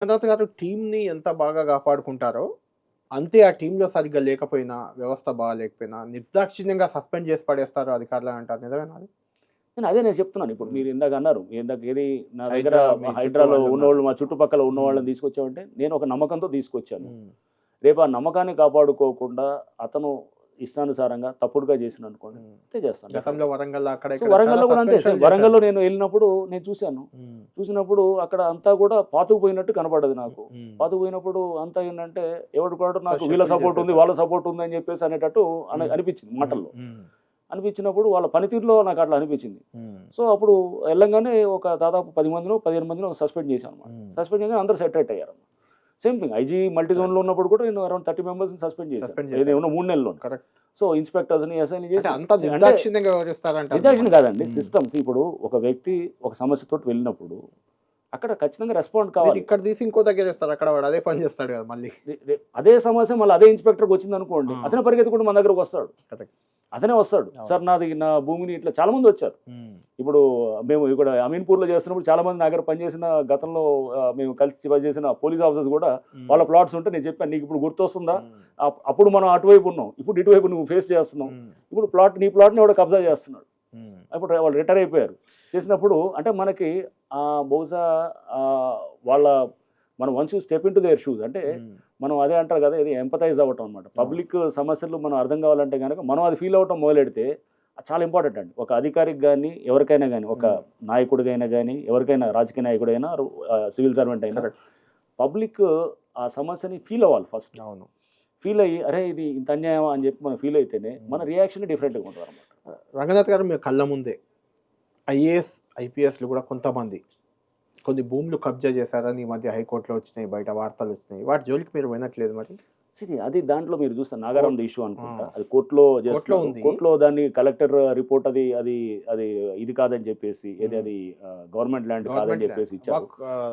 జగన్నాథ్ గారు టీమ్‌ని ఎంత బాగా కాపాడుకుంటారో, అంతే ఆ టీమ్‌లో సరిగ్గా లేకపోయినా, వ్యవస్థ బాలేకపోయినా నిర్దాక్షిణ్యంగా సస్పెండ్ చేసి పడేస్తారు అధికారులని అంటారు. నిజమేనా అది? నేను అదే చెప్తున్నాను. ఇప్పుడు హ్మ్. మీరు ఇందాక అన్నారు. ఇందాక ఏది నా దగ్గర హైడ్రా మీ చుట్టూ హైడ్రాలో వాళ్ళున్నారు. ఉన్నోళ్ళు, మా చుట్టుపక్కల హ్మ్. ఉన్నవాళ్ళని తీసుకొచ్చామంటే, నేను ఒక నమ్మకంతో తీసుకొచ్చాను. హ్మ్. రేపు ఆ నమ్మకాన్ని కాపాడుకోకుండా అతను ఇష్టానుసారంగా తప్పుడుగా చేసిండనుకోండి, హ్మ్. అంతే చేస్తాను గతంలో డెఫినెట్‌గా. వరంగల్ అక్కడ సో, ఇక్కడ చాలా వరంగల్‌లో కూడా అంతే. సేమ్ సస్పెన్షన్‌లు చేశారు. వరంగల్‌లో నేను ఎళ్ళినప్పుడు నేను చూసాను. హ్మ్. చూసినప్పుడు అక్కడ అంతా కూడా పాతుకుపోయినట్టు కనపడ్డది హ్మ్. నాకు. హ్మ్. పాతుకుపోయినప్పుడు అంతా ఏంటంటే, ఎవడికాడు అంతా నాకు వీళ్ళ షఫుల్ సపోర్ట్ ఉంది, చేసేసారు. వాళ్ళ సపోర్ట్ ఉంది అని చెప్పేసి అనేటట్టు హ్మ్. అనిపించింది హ్మ్. మాటల్లో. హ్మ్. అనిపించినప్పుడు వాళ్ళ పనితీరులో నాకు అట్లా అనిపించింది. హ్మ్. సో, అప్పుడు ఎళ్ళంగానే ఒక దాదాపు 10 మందినో, 15 మందినో సస్పెండ్ చేశామన్నమాట. హ్మ్. సస్పెండ్ చేయగానే అందరూ సెటరేట్ అయ్యారు. Same thing IG multi correct. జోన్‌లో ఉన్నప్పుడు కూడా నేను అరౌండ్ 30 మెంబర్స్‌ని సస్పెండ్ చేశాను. సస్పెండ్ ఏది చేశారు. ఉన్న 3 నెలల్లోనే. కరెక్ట్. సో, ఇన్స్‌పెక్టర్స్‌ని, ఎస్ఐని అంటే చేసి అంత అంటే నిర్దాక్షిణ్యంగా నిర్దాక్షిణ్యం వ్యవహరిస్తారంటారన్నమాట. కాదండి. హ్మ్. సిస్టమ్స్ ఇప్పుడు ఒక వ్యక్తి ఒక సమస్యతోటి వెళ్ళినప్పుడు అక్కడ ఖచ్చితంగా రెస్పాండ్ కావాలి. మీరిక్కడ తీసి ఇంకో దగ్గరేస్తారు. అక్కడ వాడు అదే పని చేస్తాడు కదా మళ్ళీ. అదే సమస్య మళ్ళీ అదే ఇన్స్‌పెక్టర్‌కి వచ్చిందనుకోండి, ఆ! అతనే పరిగెత్తుకుంటూ మన దగ్గరకొస్తాడు. కరెక్ట్. అతనే వస్తాడు. అవును. సార్ నాది నా భూమిని ఇట్లా చాలా మందొచ్చారు. హ్మ్. ఇప్పుడు మేము ఇక్కడ అమీన్‌పూర్‌లో చేస్తున్నప్పుడు చాలామంది నా దగ్గర పనిచేసిన గతంలో మేము కలిసి పనిచేసిన పోలీస్ ఆఫీసర్స్ గూడా వాళ్ళ హ్మ్. ప్లాట్స్ ఉంటే నేను చెప్పాను. "నీకిప్పుడు గుర్తొస్తుందా? హ్మ్. అప్పుడు మనం అటువైపు ఉన్నాం. ఇప్పుడు ఇటువైపు నువ్వు ఫేస్ చేస్తున్నావు. హ్మ్. ఇప్పుడు నీ ప్లాట్‌ని ఎవడో కబ్జా చేస్తున్నాడు." హ్మ్. అప్పుడు వాళ్ళు రిటైర్ అయిపోయారు. చేసినప్పుడు అంటే మనకి బహుశా వాళ్ళ మనం once you step into their shoes అంటే హ్మ్. మనం అదే అంటారు కదా! ఇది ఎంపథైజ్ అవ్వటం అనమాట. అవును. పబ్లిక్ సమస్యలు మనం అర్థం కావాలంటే గనక మనం అది ఫీల్ అవ్వటం మొదలెడితే అది చాలా ఇంపార్టెంట్ అండి. ఒక అధికారికి గాని, ఎవరికైనా గాని, ఒక హ్మ్. నాయకుడికైనా గాని, ఎవరికైనా రాజకీయ నాయకుడైనా, సివిల్ సర్వెంట్ అయినా కరెక్ట్. పబ్లిక్ ఆ సమస్యని ఫీల్ అవ్వాలి ఫస్ట్. అవును. ఫీల్ అయ్యి అరే! ఇది ఇంత అన్యాయమా అని చెప్పి మనం ఫీల్ అయితేనే మన హ్మ్. రియాక్షన్ డిఫరెంట్‌గా ఉంటదనమాట. రంగనాథ్ గారు మీ కళ్ళ ముందే ఐఏఎస్, ఐపీఎస్‌లు కూడా కొంతమంది కొన్ని భూములు కబ్జా చేశారని ఈ మధ్య హైకోర్ట్‌లో వచ్చినాయి. బయట వార్తలొచ్చినాయి. వాటి జోలికి మీరు వినట్లేదు మరి? అది దాంట్లో మీరు చూస్తే కోర్ట్ నాగారంది ఇష్యూ ఆ! అనుకుంటా. అది కోర్ట్‌లో కోర్ట్‌లో చేస్తున్నారు. ఉంది. కోర్ట్‌లో దాన్ని కలెక్టర్ రిపోర్ట్ అది అది ఇది కాదని చెప్పేసి హ్మ్. అది గవర్నమెంట్ ల్యాండ్ కాదని గవర్నమెంట్ ల్యాండ్. చెప్పేసి ఇచ్చారు.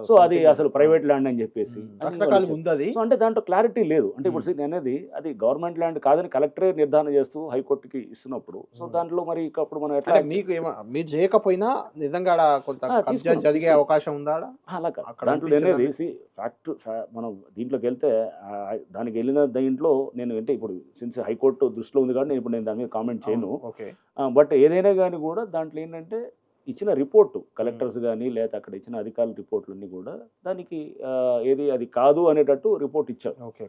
సో, అది సంథింగ్ ఏదో. అసలు ఆ! ప్రైవేట్ ల్యాండ్ అని చెప్పేసి హ్మ్. అని రకరకాలుగా వాళ్ళిచ్చారు. ఉందది. సో, అంటే దాంట్లో క్లారిటీ లేదు. అంటే ఇప్పుడు హ్మ్. నేననేది అది గవర్నమెంట్ ల్యాండ్ కాదని కలెక్టరే నిర్ధారణ చేస్తూ హైకోర్ట్‌కి ఇస్తున్నప్పుడు సో, హ్మ్. దాంట్లో మరి ఇక అప్పుడు మనం ఎట్లా అంటే యాక్ట్ మీరు చేయకపోయినా నిజంగా ఆడ కొంత కబ్జా తీసుకున్నాం. జరిగే తీసుకున్నాం. అవకాశం ఉందా ఆడ? అలా కాదు. అక్కడ దాంట్లో అనిపించదా నేనేది మీకు? మనం దీంట్లోకెళ్తే దానికెళ్ళిన దీంట్లో నేను అంటే ఇప్పుడు సిన్స్ హైకోర్టు దృష్టిలో ఉంది కాబట్టి నేను దాని మీద కామెంట్ అవును. చేయను. ఓకే. బట్ ఏదైనా గాని గూడా దాంట్లో ఏంటంటే ఇచ్చిన రిపోర్టు హ్మ్. కలెక్టర్స్ గాని, లేతే అక్కడ ఇచ్చిన అధికారుల రిపోర్ట్‌లన్నీ గూడా దానికి ఏది అది కాదు అనేటట్టు రిపోర్ట్ ఇచ్చారు. ఓకే.